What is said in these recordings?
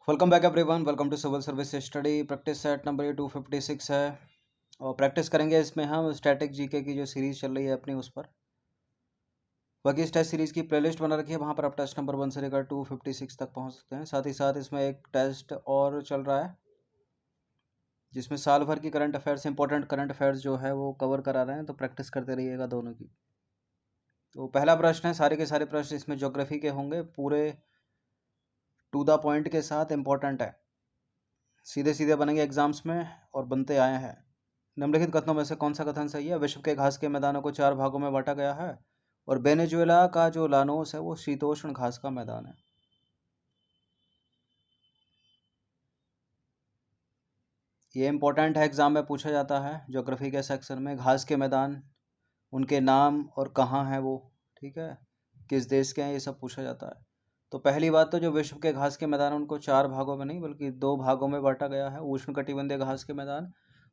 Welcome back everyone. Welcome to civil service study. Practice set number ये 256 है और practice करेंगे इसमें हम स्टैटिक जीके की जो सीरीज़ चल रही है अपनी उस पर। बाकी इस टेस्ट सीरीज़ की प्लेलिस्ट बना रखी है, वहाँ पर आप टेस्ट नंबर 1 से लेकर 256 तक पहुँच सकते हैं। साथ ही साथ इसमें एक टेस्ट और चल रहा है जिसमें साल भर की current affairs, important current affairs जो है वो कवर करा रहे हैं, तो प्रैक्टिस करते रहिएगा दोनों की। तो पहला प्रश्न है, सारे के सारे प्रश्न इसमें ज्योग्राफी के होंगे, पूरे टू द पॉइंट के साथ इम्पोर्टेंट है, सीधे सीधे बनेंगे एग्जाम्स में और बनते आए हैं। निम्नलिखित कथनों में से कौन सा कथन सही है? विश्व के घास के मैदानों को 4 भागों में बांटा गया है और वेनेजुएला का जो लानोस है वो शीतोष्ण घास का मैदान है। ये इंपॉर्टेंट है, एग्जाम में पूछा जाता है ज्योग्राफी के सेक्शन में। घास के मैदान, उनके नाम और कहाँ हैं वो, ठीक है, किस देश के हैं, ये सब पूछा जाता है। तो पहली बात तो जो विश्व के घास के मैदान उनको 4 भागों में नहीं बल्कि 2 भागों में बांटा गया है, उष्ण कटिबंधीय घास के मैदान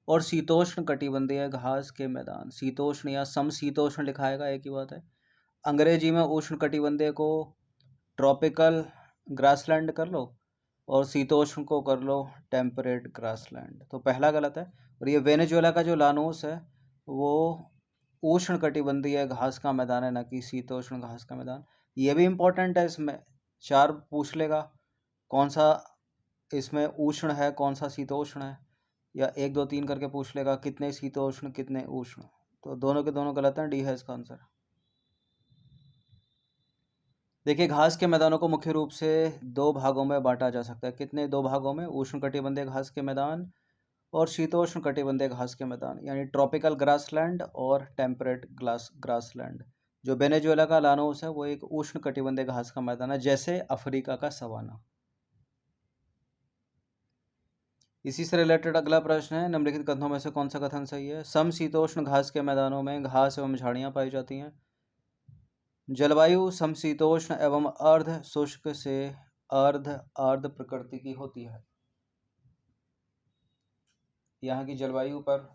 और शीतोष्ण कटिबंधीय घास के मैदान। शीतोष्ण या समशीतोष्ण लिखाएगा, एक ही बात है। अंग्रेजी में उष्ण कटिबंधीय को ट्रॉपिकल ग्रासलैंड कर लो और शीतोष्ण को कर लो टेम्परेट ग्रासलैंड, तो पहला गलत है। और ये वेनेजुएला का जो लानोस है वो उष्ण कटिबंधीय घास का मैदान है, न कि शीतोष्ण घास का मैदान। ये भी इम्पोर्टेंट है, इसमें 4 पूछ लेगा कौन सा इसमें उष्ण है कौन सा शीतोष्ण है, या 1 2 3 करके पूछ लेगा कितने शीतोष्ण कितने उष्ण। तो दोनों के दोनों गलत हैं, डी है इसका आंसर। देखिए, घास के मैदानों को मुख्य रूप से 2 भागों में बांटा जा सकता है। कितने? 2 भागों में, उष्ण कटिबंधीय घास के मैदान और शीतोष्ण कटिबंधीय घास के मैदान, यानी ट्रॉपिकल ग्रासलैंड और टेम्परेट ग्रासलैंड। जो वेनेजुएला का लानोस है वो एक उष्ण कटिबंधीय घास का मैदान है, जैसे अफ्रीका का सवाना। इसी से रिलेटेड अगला प्रश्न है, निम्नलिखित कथनों में से कौन सा कथन सही है? समशीतोष्ण घास के मैदानों में घास एवं झाड़ियां पाई जाती हैं। जलवायु समशीतोष्ण एवं अर्ध शुष्क से अर्ध आर्द्र प्रकृति की होती है। यहाँ की जलवायु पर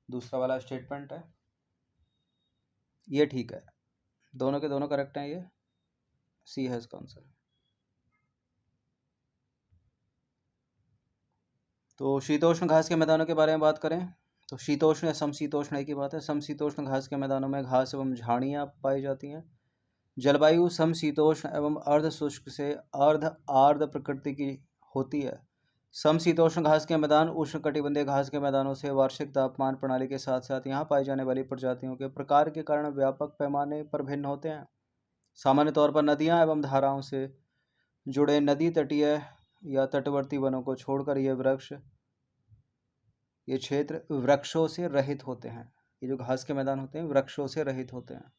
दूसरा वाला स्टेटमेंट है, ये ठीक है, दोनों के दोनों करेक्ट हैं, ये सी है इसका आंसर। तो शीतोष्ण घास के मैदानों के बारे में बात करें तो शीतोष्ण या समशीतोष्ण एक ही बात है। समशीतोष्ण घास के मैदानों में घास एवं झाड़ियाँ पाई जाती हैं। जलवायु समशीतोष्ण एवं अर्ध शुष्क से अर्ध आर्द्र प्रकृति की होती है। समशीतोष्ण घास के मैदान उष्ण कटिबंधीय घास के मैदानों से वार्षिक तापमान प्रणाली के साथ साथ यहाँ पाई जाने वाली प्रजातियों के प्रकार के कारण व्यापक पैमाने पर भिन्न होते हैं। सामान्य तौर पर नदियाँ एवं धाराओं से जुड़े नदी तटीय या तटवर्ती वनों को छोड़कर ये क्षेत्र वृक्षों से रहित होते हैं। ये जो घास के मैदान होते हैं वृक्षों से रहित होते हैं।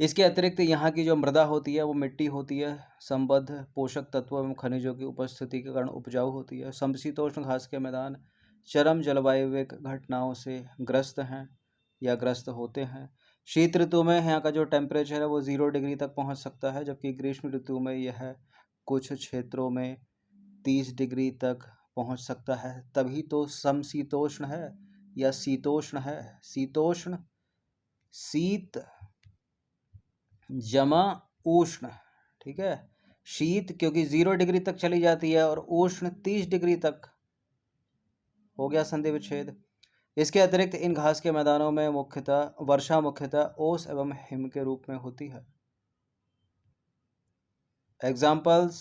इसके अतिरिक्त यहाँ की जो मृदा होती है वो मिट्टी होती है, संबद्ध पोषक तत्वों एवं खनिजों की उपस्थिति के कारण उपजाऊ होती है। समशीतोष्ण घास के मैदान चरम जलवायविक घटनाओं से ग्रस्त हैं या ग्रस्त होते हैं। शीत ऋतु में यहाँ का जो टेम्परेचर है वो 0 डिग्री तक पहुँच सकता है, जबकि ग्रीष्म ऋतु में यह कुछ क्षेत्रों में 30 डिग्री तक पहुँच सकता है। तभी तो समशीतोष्ण है या शीतोष्ण है। शीतोष्ण शीत जमा उष्ण, ठीक है। शीत क्योंकि 0 डिग्री तक चली जाती है और उष्ण 30 डिग्री तक, हो गया संधि विच्छेद। इसके अतिरिक्त इन घास के मैदानों में वर्षा मुख्यतः ओस एवं हिम के रूप में होती है। Examples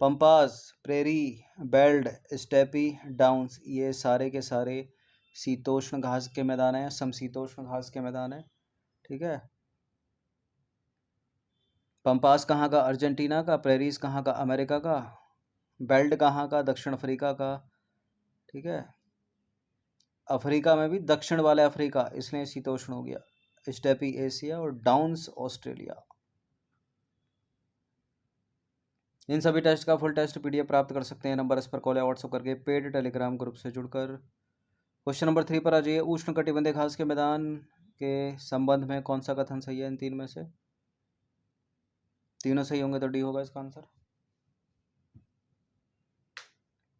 pampas, prairie, belt, steppe, downs, ये सारे के सारे शीतोष्ण घास के मैदान हैं, समशीतोष्ण घास के मैदान हैं, ठीक है। पंपास कहाँ का? अर्जेंटीना का। प्रेरीज कहाँ का? अमेरिका का। बेल्ट कहाँ का? दक्षिण अफ्रीका का, ठीक है। अफ्रीका में भी दक्षिण वाले अफ्रीका, इसलिए शीतोष्ण हो गया। स्टेपी एशिया और डाउन्स ऑस्ट्रेलिया। इन सभी टेस्ट का फुल टेस्ट पीडीएफ प्राप्त कर सकते हैं नंबर इस पर कॉल या व्हाट्सएप करके पेड टेलीग्राम ग्रुप से जुड़कर। क्वेश्चन नंबर 3 पर आ जाइए। उष्ण कटिबंधीय घास के मैदान के संबंध में कौन सा कथन सही है? इन 3 में से तीनों सही होंगे तो डी होगा इसका आंसर।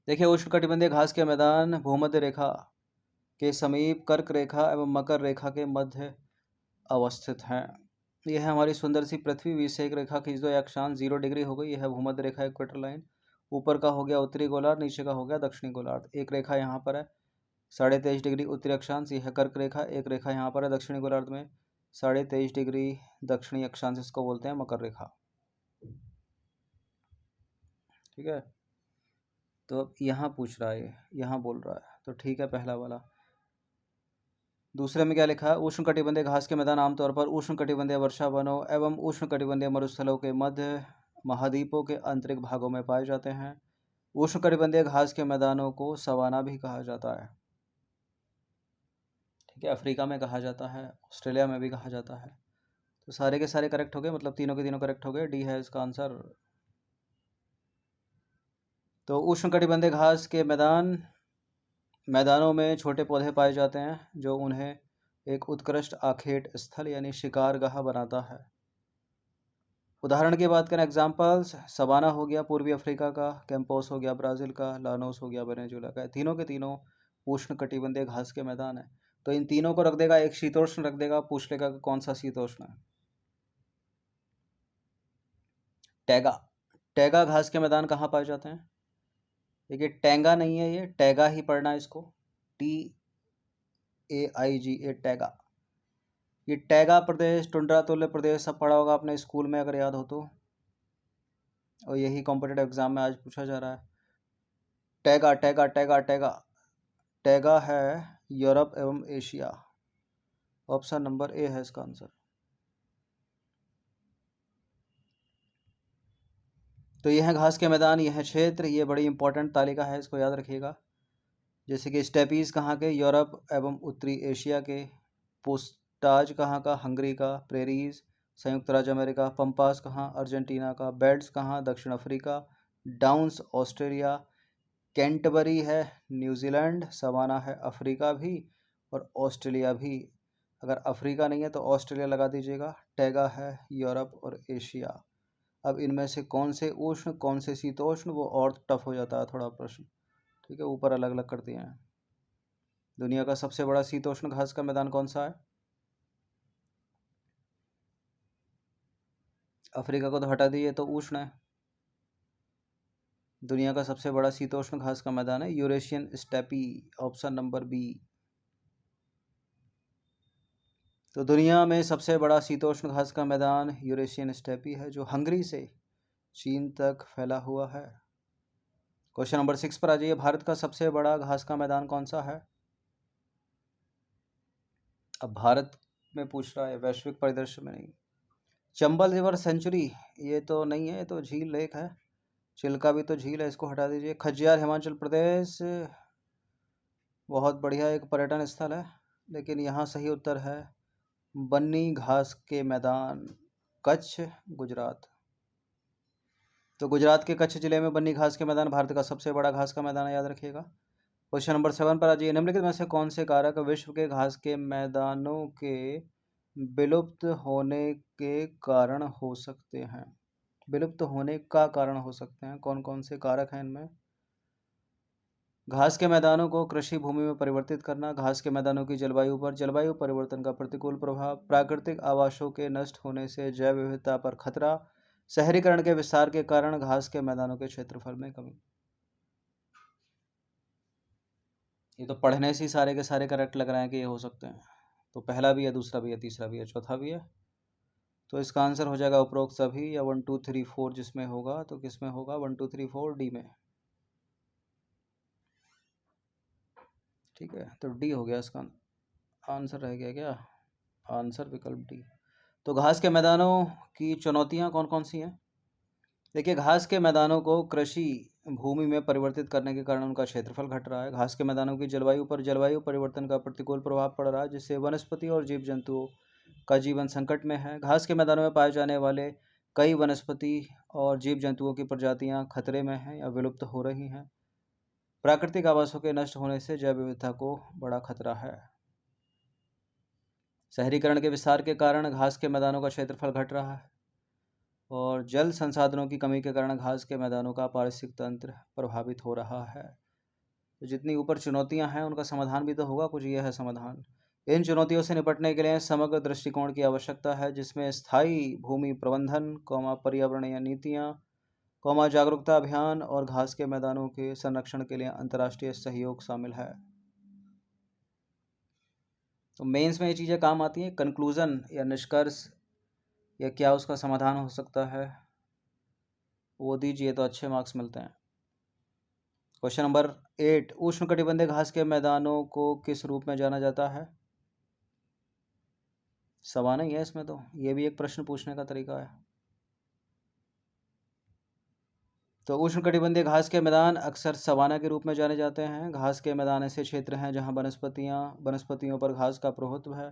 देखिए, उष्ण कटिबंधीय घास के मैदान भूमध्य रेखा के समीप कर्क रेखा एवं मकर रेखा के मध्य अवस्थित हैं। यह है हमारी सुंदर सी पृथ्वी। 20 से एक रेखा खींच दो, एक अक्षांश 0 डिग्री हो गई। यह है भूमध्य रेखा, इक्वेटर लाइन। ऊपर का हो गया उत्तरी गोलार्ध, नीचे का हो गया दक्षिणी गोलार्ध। एक रेखा यहाँ पर है 23.5 डिग्री उत्तरी अक्षांश, यह है कर्क रेखा। एक रेखा यहाँ पर है दक्षिणी गोलार्ध में 23.5 डिग्री दक्षिणी अक्षांश, इसको बोलते हैं मकर रेखा। ठीक है, तो अब यहाँ पूछ रहा है, यहाँ बोल रहा है, तो ठीक है पहला वाला। दूसरे में क्या लिखा है? उष्णकटिबंधीय घास के मैदान आमतौर पर उष्णकटिबंधीय वर्षा वनों एवं उष्णकटिबंधीय मरुस्थलों के मध्य महाद्वीपों के आंतरिक भागों में पाए जाते हैं। उष्णकटिबंधीय घास के मैदानों को सवाना भी कहा जाता है। ठीक है, अफ्रीका में कहा जाता है, ऑस्ट्रेलिया में भी कहा जाता है। तो सारे के सारे करेक्ट हो गए, मतलब तीनों के तीनों करेक्ट हो गए। डी है इसका आंसर। तो उष्णकटिबंधीय घास के मैदानों में छोटे पौधे पाए जाते हैं जो उन्हें एक उत्कृष्ट आखेट स्थल यानी शिकारगाह बनाता है। उदाहरण की बात करें, एग्जाम्पल्स, सवाना हो गया पूर्वी अफ्रीका का, कैंपोस हो गया ब्राज़ील का, लानोस हो गया वेनेजुएला का। तीनों के तीनों उष्णकटिबंधीय घास के मैदान है। तो इन तीनों को रख देगा, एक शीतोष्ण रख देगा, पूछ लेगा कि कौन सा शीतोष्ण है। टैगा, टैगा घास के मैदान कहाँ पाए जाते हैं? देखिए टैंगा नहीं है, ये टैगा ही पढ़ना है इसको, TAIGA, टैगा। ये टैगा प्रदेश, टुंड्रा तुल्य प्रदेश सब पढ़ा होगा आपने स्कूल में अगर याद हो तो, और यही कॉम्पिटेटिव एग्जाम में आज पूछा जा रहा है। Taiga taiga taiga taiga taiga है यूरोप एवं एशिया। ऑप्शन नंबर ए है इसका आंसर। तो यह है घास के मैदान, यह है क्षेत्र, ये बड़ी इंपॉर्टेंट तालिका है, इसको याद रखिएगा। जैसे कि स्टेपीज कहाँ के? यूरोप एवं उत्तरी एशिया के। पोस्टाज कहाँ का? हंगरी का। प्रेरीज संयुक्त राज्य अमेरिका। पंपास कहाँ? अर्जेंटीना का। बेड्स कहाँ? दक्षिण अफ्रीका। Downs Australia. कैंटबरी है न्यूजीलैंड। सवाना है अफ्रीका भी और ऑस्ट्रेलिया भी। अगर अफ्रीका नहीं है तो ऑस्ट्रेलिया लगा दीजिएगा। टैगा है यूरोप और एशिया। अब इनमें से कौन से उष्ण कौन से शीतोष्ण, वो और टफ हो जाता है थोड़ा प्रश्न। ठीक है, ऊपर अलग अलग कर दिए हैं। दुनिया का सबसे बड़ा शीतोष्ण घास का मैदान कौन सा है? अफ्रीका को तो हटा दिए, तो उष्ण है। दुनिया का सबसे बड़ा शीतोष्ण घास का मैदान है Eurasian steppe, option number B. तो दुनिया में सबसे बड़ा शीतोष्ण घास का मैदान यूरेशियन स्टेपी है, जो हंगरी से चीन तक फैला हुआ है। क्वेश्चन नंबर 6 पर आ जाइए। भारत का सबसे बड़ा घास का मैदान कौन सा है? अब भारत में पूछ रहा है, वैश्विक परिदृश्य में नहीं। चंबल रिवर सेंचुरी, ये तो नहीं है, ये तो झील लेक है। चिल्का भी तो झील है, इसको हटा दीजिए। खज्जियार हिमाचल प्रदेश, बहुत बढ़िया एक पर्यटन स्थल है, लेकिन यहाँ सही उत्तर है बन्नी घास के मैदान, कच्छ, गुजरात। तो गुजरात के कच्छ जिले में बन्नी घास के मैदान भारत का सबसे बड़ा घास का मैदान है, याद रखिएगा। क्वेश्चन नंबर 7 पर आ जाइए। निम्नलिखित में से कौन से कारक विश्व के घास के मैदानों के विलुप्त होने के कारण हो सकते हैं? विलुप्त होने का कारण हो सकते हैं, कौन कौन से कारक हैं इनमें? घास के मैदानों को कृषि भूमि में परिवर्तित करना, घास के मैदानों की जलवायु पर जलवायु परिवर्तन का प्रतिकूल प्रभाव, प्राकृतिक आवासों के नष्ट होने से जैव विविधता पर खतरा, शहरीकरण के विस्तार के कारण घास के मैदानों के क्षेत्रफल में कमी। ये तो पढ़ने से ही सारे के सारे करेक्ट लग रहे हैं कि ये हो सकते हैं। तो पहला भी है, दूसरा भी है, तीसरा भी है, चौथा भी है। तो इसका आंसर हो जाएगा उपरोक्त सभी, या 1 2 3 4 जिसमें होगा, तो किसमें होगा? 1 2 3 4 डी में। ठीक है, तो डी हो गया इसका आंसर। रह गया क्या आंसर? विकल्प डी। तो घास के मैदानों की चुनौतियां कौन कौन सी हैं? देखिए, घास के मैदानों को कृषि भूमि में परिवर्तित करने के कारण उनका क्षेत्रफल घट रहा है। घास के मैदानों की जलवायु पर जलवायु परिवर्तन का प्रतिकूल प्रभाव पड़ रहा है, जिससे वनस्पति और जीव जंतुओं का जीवन संकट में है। घास के मैदानों में पाए जाने वाले कई वनस्पति और जीव जंतुओं की प्रजातियां खतरे में हैं या विलुप्त हो रही हैं। प्राकृतिक आवासों के नष्ट होने से जैव विविधता को बड़ा खतरा है। शहरीकरण के विस्तार के कारण घास के मैदानों का क्षेत्रफल घट रहा है, और जल संसाधनों की कमी के कारण घास के मैदानों का पारिस्थितिक तंत्र प्रभावित हो रहा है। तो जितनी ऊपर चुनौतियां हैं उनका समाधान भी तो होगा कुछ। ये है समाधान इन चुनौतियों से निपटने के लिए समग्र दृष्टिकोण की आवश्यकता है, जिसमें स्थायी भूमि प्रबंधन, पर्यावरणीय नीतियाँ, जागरूकता अभियान और घास के मैदानों के संरक्षण के लिए अंतर्राष्ट्रीय सहयोग शामिल है। तो मेंस में ये चीज़ें काम आती हैं। कंक्लूजन या निष्कर्ष या क्या उसका समाधान हो सकता है, वो दीजिए तो अच्छे मार्क्स मिलते हैं। क्वेश्चन नंबर 8, उष्णकटिबंधीय घास के मैदानों को किस रूप में जाना जाता है? सवाना ही है इसमें, तो ये भी एक प्रश्न पूछने का तरीका है। तो उष्णकटिबंधीय घास के मैदान अक्सर सवाना के रूप में जाने जाते हैं। घास के मैदान ऐसे क्षेत्र हैं जहां वनस्पतियों पर घास का प्रभुत्व है।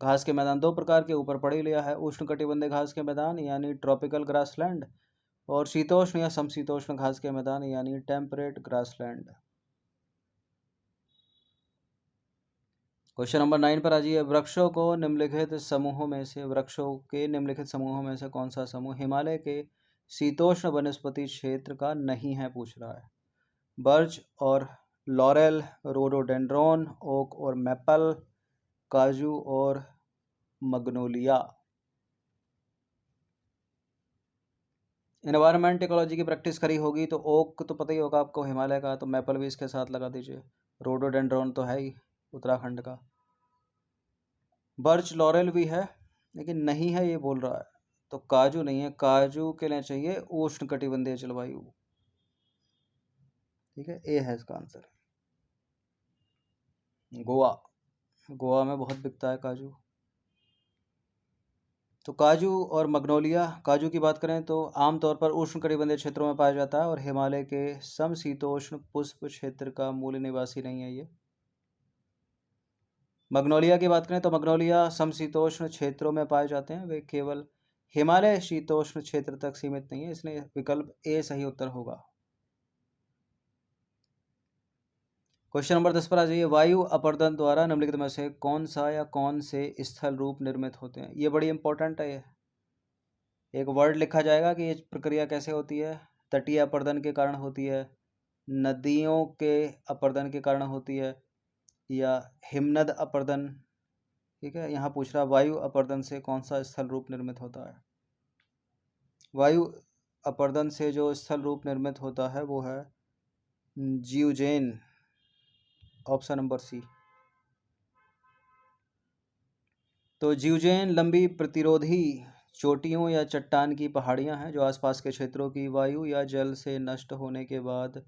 घास के मैदान दो प्रकार के ऊपर पढ़ लिया है, उष्णकटिबंधीय घास के मैदान यानी ट्रॉपिकल ग्रासलैंड, और शीतोष्ण या समशीतोष्ण घास के मैदान यानी टेम्परेट ग्रासलैंड। क्वेश्चन नंबर 9 पर आ जाइए। वृक्षों के निम्नलिखित समूहों में से कौन सा समूह हिमालय के शीतोष्ण वनस्पति क्षेत्र का नहीं है, पूछ रहा है। बर्च और लॉरेल, रोडोडेंड्रॉन, ओक और मैपल, काजू और मग्नोलिया। एनवायरमेंट इकोलॉजी की प्रैक्टिस करी होगी तो ओक तो पता ही होगा आपको, हिमालय का, तो मैपल भी इसके साथ लगा दीजिए। रोडोडेंड्रॉन तो है ही उत्तराखंड का। बर्च लॉरेल भी है लेकिन नहीं है ये बोल रहा है, तो काजू नहीं है। काजू के लिए चाहिए उष्णकटिबंधीय जलवायु। ठीक है, ए है इसका आंसर। गोवा में बहुत बिकता है काजू। तो काजू और मग्नोलिया, काजू की बात करें तो आमतौर पर उष्णकटिबंधीय क्षेत्रों में पाया जाता है और हिमालय के समशीतोष्ण पुष्प क्षेत्र का मूल निवासी नहीं है ये। मग्नोलिया की बात करें तो मग्नोलिया समशीतोष्ण क्षेत्रों में पाए जाते हैं, वे केवल हिमालय शीतोष्ण क्षेत्र तक सीमित नहीं है, इसलिए विकल्प ए सही उत्तर होगा। क्वेश्चन नंबर 10 पर आ जाइए। वायु अपर्दन द्वारा निम्नलिखित में से कौन सा या कौन से स्थल रूप निर्मित होते हैं? ये बड़ी इंपॉर्टेंट है। ये एक वर्ड लिखा जाएगा कि ये प्रक्रिया कैसे होती है। तटीय अपर्दन के कारण होती है, नदियों के अपर्दन के कारण होती है, या हिमनद अपर्दन। ठीक है, यहाँ पूछ रहा वायु अपर्दन से कौन सा स्थल रूप निर्मित होता है। वायु अपर्दन से जो स्थल रूप निर्मित होता है वो है जियोजेन, ऑप्शन नंबर सी। तो जियोजेन लंबी प्रतिरोधी चोटियों या चट्टान की पहाड़ियां हैं जो आसपास के क्षेत्रों की वायु या जल से नष्ट होने के बाद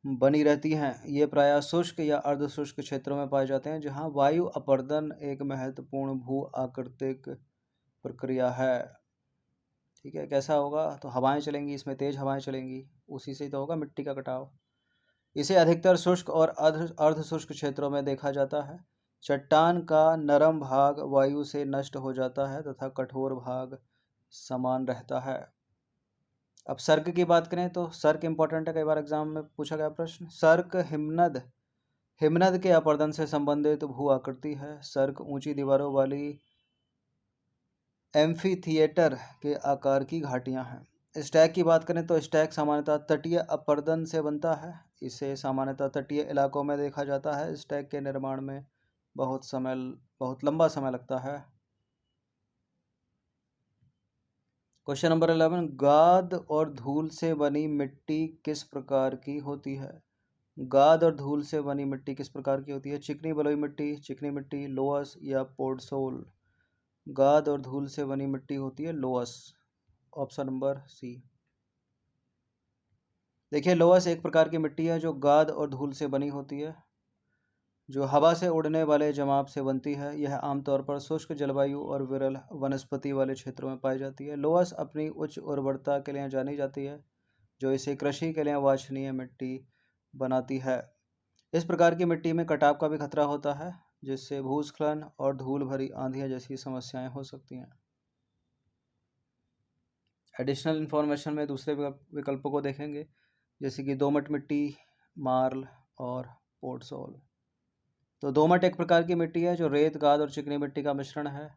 बनी रहती हैं। ये प्रायः शुष्क या अर्ध शुष्क क्षेत्रों में पाए जाते हैं जहां वायु अपर्दन एक महत्वपूर्ण भू आकृतिक प्रक्रिया है। ठीक है, कैसा होगा? तो हवाएं चलेंगी, इसमें तेज हवाएं चलेंगी, उसी से तो होगा मिट्टी का कटाव। इसे अधिकतर शुष्क और अर्ध शुष्क क्षेत्रों में देखा जाता है। चट्टान का नरम भाग वायु से नष्ट हो जाता है तथा कठोर भाग समान रहता है। अब सर्क की बात करें तो सर्क इंपॉर्टेंट है, कई बार एग्जाम में पूछा गया प्रश्न। सर्क हिमनद के अपर्दन से संबंधित भू आकृति है। सर्क ऊंची दीवारों वाली एम्फीथिएटर के आकार की घाटियां हैं। स्टैक की बात करें तो स्टैक सामान्यतः तटीय अपरदन से बनता है। इसे सामान्यतः तटीय इलाकों में देखा जाता है। स्टैक के निर्माण में बहुत लंबा समय लगता है। क्वेश्चन नंबर 11, गाद और धूल से बनी मिट्टी किस प्रकार की होती है? गाद और धूल से बनी मिट्टी किस प्रकार की होती है? चिकनी बलुई मिट्टी, चिकनी मिट्टी, लोअस या पोडसोल? गाद और धूल से बनी मिट्टी होती है लोअस, ऑप्शन नंबर सी। देखिए, लोअस एक प्रकार की मिट्टी है जो गाद और धूल से बनी होती है, जो हवा से उड़ने वाले जमाव से बनती है। यह आमतौर पर शुष्क जलवायु और विरल वनस्पति वाले क्षेत्रों में पाई जाती है। लोअस अपनी उच्च उर्वरता के लिए जानी जाती है, जो इसे कृषि के लिए वांछनीय मिट्टी बनाती है। इस प्रकार की मिट्टी में कटाव का भी खतरा होता है, जिससे भूस्खलन और धूल भरी आंधियां जैसी समस्याएं हो सकती हैं। एडिशनल इन्फॉर्मेशन में दूसरे विकल्पों को देखेंगे, जैसे कि दोमट मिट्टी, मार्ल और पोडसोल। तो दोमट एक प्रकार की मिट्टी है जो रेत, गाद और चिकनी मिट्टी का मिश्रण है।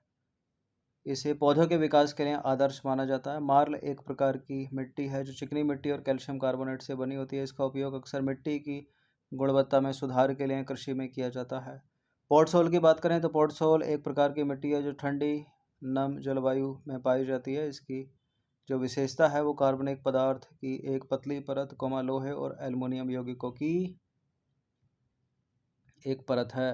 इसे पौधों के विकास के लिए आदर्श माना जाता है। मार्ल एक प्रकार की मिट्टी है जो चिकनी मिट्टी और कैल्शियम कार्बोनेट से बनी होती है। इसका उपयोग अक्सर मिट्टी की गुणवत्ता में सुधार के लिए कृषि में किया जाता है। पोर्ट सोल की बात करें तो पोर्ट सोल एक प्रकार की मिट्टी है जो ठंडी नम जलवायु में पाई जाती है। इसकी जो विशेषता है वो कार्बनिक पदार्थ की एक पतली परत कोमा लोहे और एल्युमिनियम यौगिकों की एक परत है।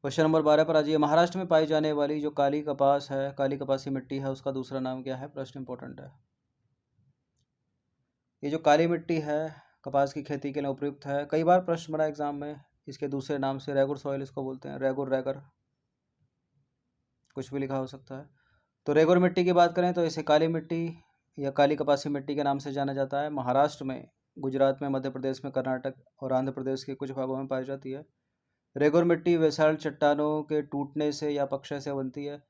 क्वेश्चन नंबर 12 पर आ जाइए। महाराष्ट्र में पाई जाने वाली जो काली कपास है, काली कपासी मिट्टी है, उसका दूसरा नाम क्या है? प्रश्न इंपॉर्टेंट है। ये जो काली मिट्टी है कपास की खेती के लिए उपयुक्त है। कई बार प्रश्न बना एग्जाम में, इसके दूसरे नाम से रेगुर सॉइल इसको बोलते हैं, रेगुर रैगर कुछ भी लिखा हो सकता है। तो रेगुर मिट्टी की बात करें तो इसे काली मिट्टी या काली कपासी मिट्टी के नाम से जाना जाता है। महाराष्ट्र में, गुजरात में, मध्य प्रदेश में, कर्नाटक और आंध्र प्रदेश के कुछ भागों में पाई जाती है। रेगुर मिट्टी बेसाल्ट चट्टानों के टूटने से या पक्षय से बनती है।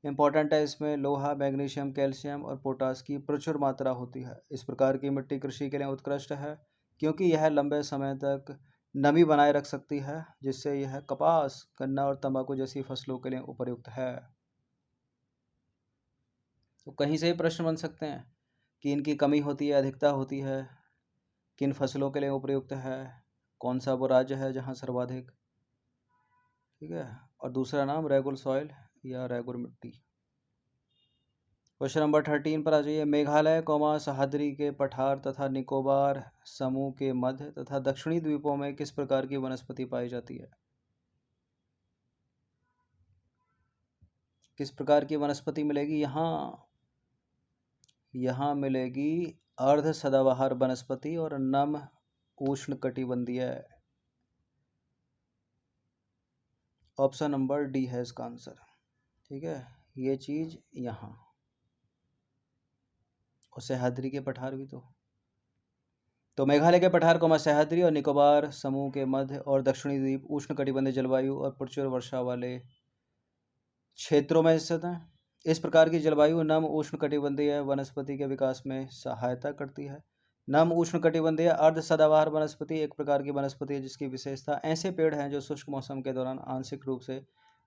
इंपॉर्टेंट है, इसमें लोहा, मैग्नीशियम, कैल्शियम और पोटास की प्रचुर मात्रा होती है। इस प्रकार की मिट्टी कृषि के लिए उत्कृष्ट है क्योंकि यह लंबे समय तक नमी बनाए रख सकती है, जिससे यह कपास, गन्ना और तंबाकू जैसी फसलों के लिए उपयुक्त है। तो कहीं से ही प्रश्न बन सकते हैं कि इनकी कमी होती है, अधिकता होती है, किन फसलों के लिए उपयुक्त है, कौन सा वो राज्य है जहाँ सर्वाधिक, ठीक है। और दूसरा नाम रेगुर सॉइल या रेगुर मिट्टी। क्वेश्चन नंबर 13 पर आ जाइए। मेघालय सह्याद्री के पठार तथा निकोबार समूह के मध्य तथा दक्षिणी द्वीपों में किस प्रकार की वनस्पति पाई जाती है? किस प्रकार की वनस्पति मिलेगी यहाँ मिलेगी अर्ध सदाबहार वनस्पति और नम उष्णकटिबंधीय। ऑप्शन नंबर डी है इसका आंसर, ठीक है। ये चीज यहाँ, और सह्याद्री के पठार भी तो मेघालय के पठार सह्याद्री और निकोबार समूह के मध्य और दक्षिणी द्वीप उष्णकटिबंधीय जलवायु और प्रचुर वर्षा वाले क्षेत्रों में स्थित हैं। इस प्रकार की जलवायु नम उष्णकटिबंधीय वनस्पति के विकास में सहायता करती है। नम उष्णकटिबंधीय अर्ध सदाबहार वनस्पति एक प्रकार की वनस्पति है जिसकी विशेषता ऐसे पेड़ हैं जो शुष्क मौसम के दौरान आंशिक रूप से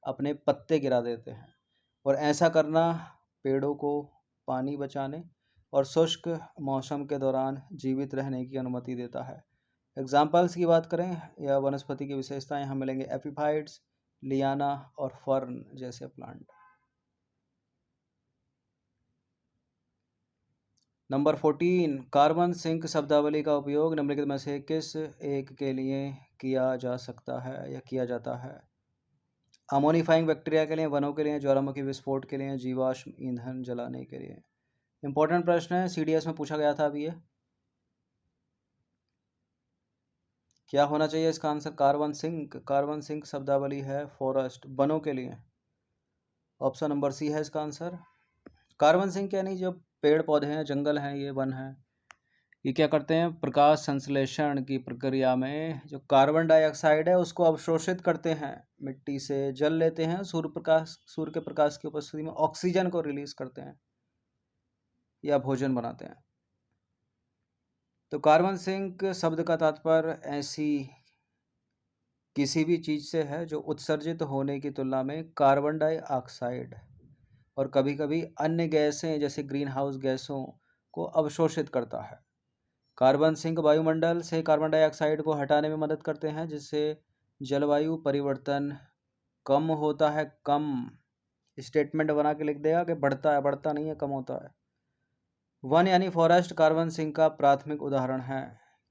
अपने पत्ते गिरा देते हैं, और ऐसा करना पेड़ों को पानी बचाने और शुष्क मौसम के दौरान जीवित रहने की अनुमति देता है। एग्जाम्पल्स की बात करें या वनस्पति की विशेषताएं, यहाँ मिलेंगे एपिफाइट्स, लियाना और फर्न जैसे प्लांट। नंबर 14, कार्बन सिंक शब्दावली का उपयोग निम्नलिखित में से किस एक के लिए किया जा सकता है या किया जाता है? अमोनिफाइंग बैक्टीरिया के लिए, वनों के लिए, ज्वालामुखी विस्फोट के लिए, जीवाश्म ईंधन जलाने के लिए। इंपॉर्टेंट प्रश्न है, सीडीएस में पूछा गया था अभी ये। क्या होना चाहिए इसका answer? Carbon sink. Carbon sink शब्दावली है फॉरेस्ट, वनों के लिए। ऑप्शन नंबर सी है इसका आंसर। कार्बन सिंक यानी जो पेड़ पौधे हैं, जंगल हैं, ये वन है, ये क्या करते हैं? प्रकाश संश्लेषण की प्रक्रिया में जो कार्बन डाइऑक्साइड है उसको अवशोषित करते हैं, मिट्टी से जल लेते हैं, सूर्य के प्रकाश की उपस्थिति में ऑक्सीजन को रिलीज करते हैं या भोजन बनाते हैं। तो कार्बन सिंक शब्द का तात्पर्य ऐसी किसी भी चीज से है जो उत्सर्जित होने की तुलना में कार्बन डाइऑक्साइड और कभी कभी अन्य गैसें जैसे ग्रीन हाउस गैसों को अवशोषित करता है। कार्बन सिंक वायुमंडल से कार्बन डाइऑक्साइड को हटाने में मदद करते हैं, जिससे जलवायु परिवर्तन कम होता है। कम स्टेटमेंट बना के लिख देगा कि बढ़ता है, बढ़ता नहीं है, कम होता है। वन यानी फॉरेस्ट कार्बन सिंक का प्राथमिक उदाहरण है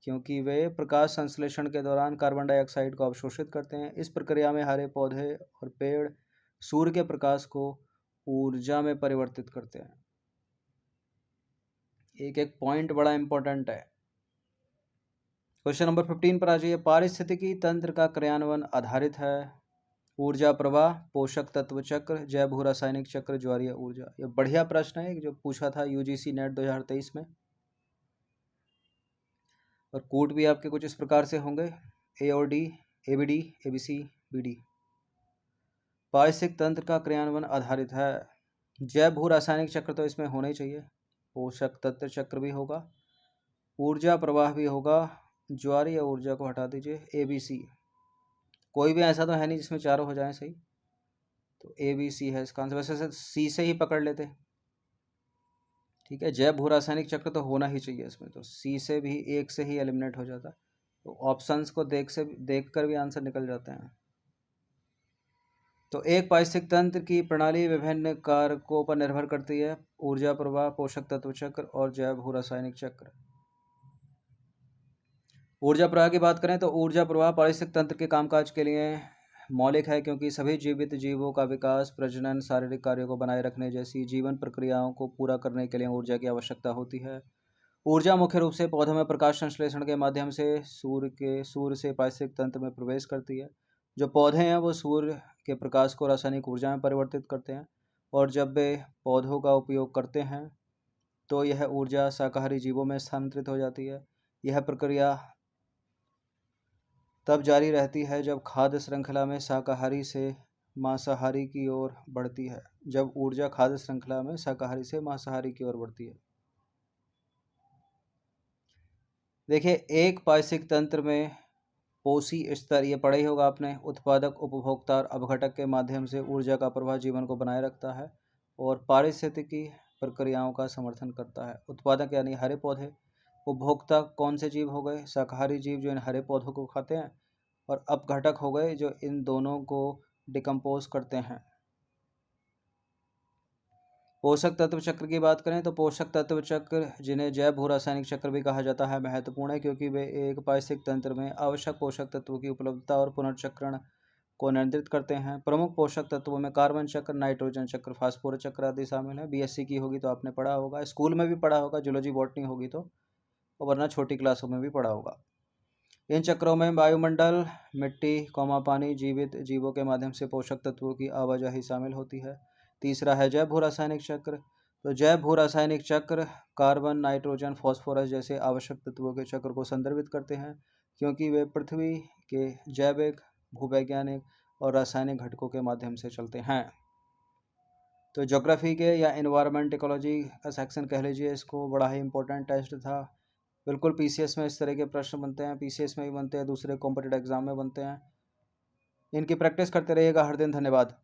क्योंकि वे प्रकाश संश्लेषण के दौरान कार्बन डाइऑक्साइड को अवशोषित करते हैं। इस प्रक्रिया में हरे पौधे और पेड़ सूर्य के प्रकाश को ऊर्जा में परिवर्तित करते हैं। एक एक पॉइंट बड़ा इंपॉर्टेंट है। क्वेश्चन नंबर 15 पर आ जाइए। पारिस्थितिकी तंत्र का क्रियान्वयन आधारित है ऊर्जा प्रवाह, पोषक तत्व चक्र, जैव भू रासायनिक चक्र, ज्वारीय ऊर्जा। ये बढ़िया प्रश्न है जो पूछा था यूजीसी नेट 2023 में, और कोड भी आपके कुछ इस प्रकार से होंगे, ए और डी, एबीडी, एबीसी, बीडी। पारिस्थितिक तंत्र का क्रियान्वयन आधारित है। जैव भू रासायनिक चक्र तो इसमें होना ही चाहिए, पोषक तत्व चक्र भी होगा, ऊर्जा प्रवाह भी होगा, ज्वारीय ऊर्जा को हटा दीजिए, एबीसी। कोई भी ऐसा तो है नहीं जिसमें चारों हो जाए सही, तो एबीसी है इसका आंसर। वैसे सी से ही पकड़ लेते, ठीक है। जैव भू रासायनिक चक्र तो होना ही चाहिए इसमें, तो सी से भी एक से ही एलिमिनेट हो जाता है। तो ऑप्शंस को देख कर भी आंसर निकल जाते हैं। तो एक पारिस्थितिक तंत्र की प्रणाली विभिन्न कारकों पर निर्भर करती है: ऊर्जा प्रवाह, पोषक तत्व चक्र और जैव भू रासायनिक चक्र। ऊर्जा प्रवाह की बात करें तो ऊर्जा प्रवाह पारिस्थितिक तंत्र के कामकाज के लिए मौलिक है, क्योंकि सभी जीवित जीवों का विकास, प्रजनन, शारीरिक कार्यों को बनाए रखने जैसी जीवन प्रक्रियाओं को पूरा करने के लिए ऊर्जा की आवश्यकता होती है। ऊर्जा मुख्य रूप से पौधों में प्रकाश संश्लेषण के माध्यम से सूर्य से पारिस्थितिक तंत्र में प्रवेश करती है। जो पौधे हैं वो सूर्य के प्रकाश को रासायनिक ऊर्जा में परिवर्तित करते हैं, और जब वे पौधों का उपयोग करते हैं तो यह ऊर्जा शाकाहारी जीवों में स्थानांतरित हो जाती है। यह प्रक्रिया तब जारी रहती है जब खाद्य श्रृंखला में शाकाहारी से मांसाहारी की ओर बढ़ती है। जब ऊर्जा खाद्य श्रृंखला में शाकाहारी से मांसाहारी की ओर बढ़ती है। देखिए, एक पारिस्थितिक तंत्र में पोषी स्तर, ये पढ़ा ही होगा आपने, उत्पादक, उपभोक्ता और अपघटक के माध्यम से ऊर्जा का प्रवाह जीवन को बनाए रखता है और पारिस्थितिकी प्रक्रियाओं का समर्थन करता है। उत्पादक यानी हरे पौधे, उपभोक्ता कौन से जीव हो गए? शाकाहारी जीव जो इन हरे पौधों को खाते हैं, और अपघटक हो गए जो इन दोनों को डिकम्पोज करते हैं। पोषक तत्व चक्र की बात करें तो पोषक तत्व चक्र, जिन्हें जैव भू रासायनिक चक्र भी कहा जाता है, महत्वपूर्ण है क्योंकि वे एक पारिस्थितिक तंत्र में आवश्यक पोषक तत्वों की उपलब्धता और पुनर्चक्रण को नियंत्रित करते हैं। प्रमुख पोषक तत्वों में कार्बन चक्र, नाइट्रोजन चक्र, फास्फोरस चक्र आदि शामिल हैं। बीएससी की होगी तो आपने पढ़ा होगा, स्कूल में भी पढ़ा होगा, जूलॉजी बॉटनी होगी तो, और वरना छोटी क्लासों में भी पढ़ा होगा। इन चक्रों में वायुमंडल, मिट्टी, पानी, जीवित जीवों के माध्यम से पोषक तत्वों की आवाजाही शामिल होती है। तीसरा है जैव भू रासायनिक चक्र। तो जैव भू रासायनिक चक्र कार्बन, नाइट्रोजन, फास्फोरस जैसे आवश्यक तत्वों के चक्र को संदर्भित करते हैं, क्योंकि वे पृथ्वी के जैविक, भूवैज्ञानिक और रासायनिक घटकों के माध्यम से चलते हैं। तो ज्योग्राफी के या इन्वायरमेंट इकोलॉजी का सेक्शन कह लीजिए इसको, बड़ा ही इंपॉर्टेंट टेस्ट था। बिल्कुल पीसीएस में इस तरह के प्रश्न बनते हैं, पीसीएस में भी बनते हैं, दूसरे कॉम्पिटिटिव एग्जाम में बनते हैं। इनकी प्रैक्टिस करते रहिएगा हर दिन। धन्यवाद।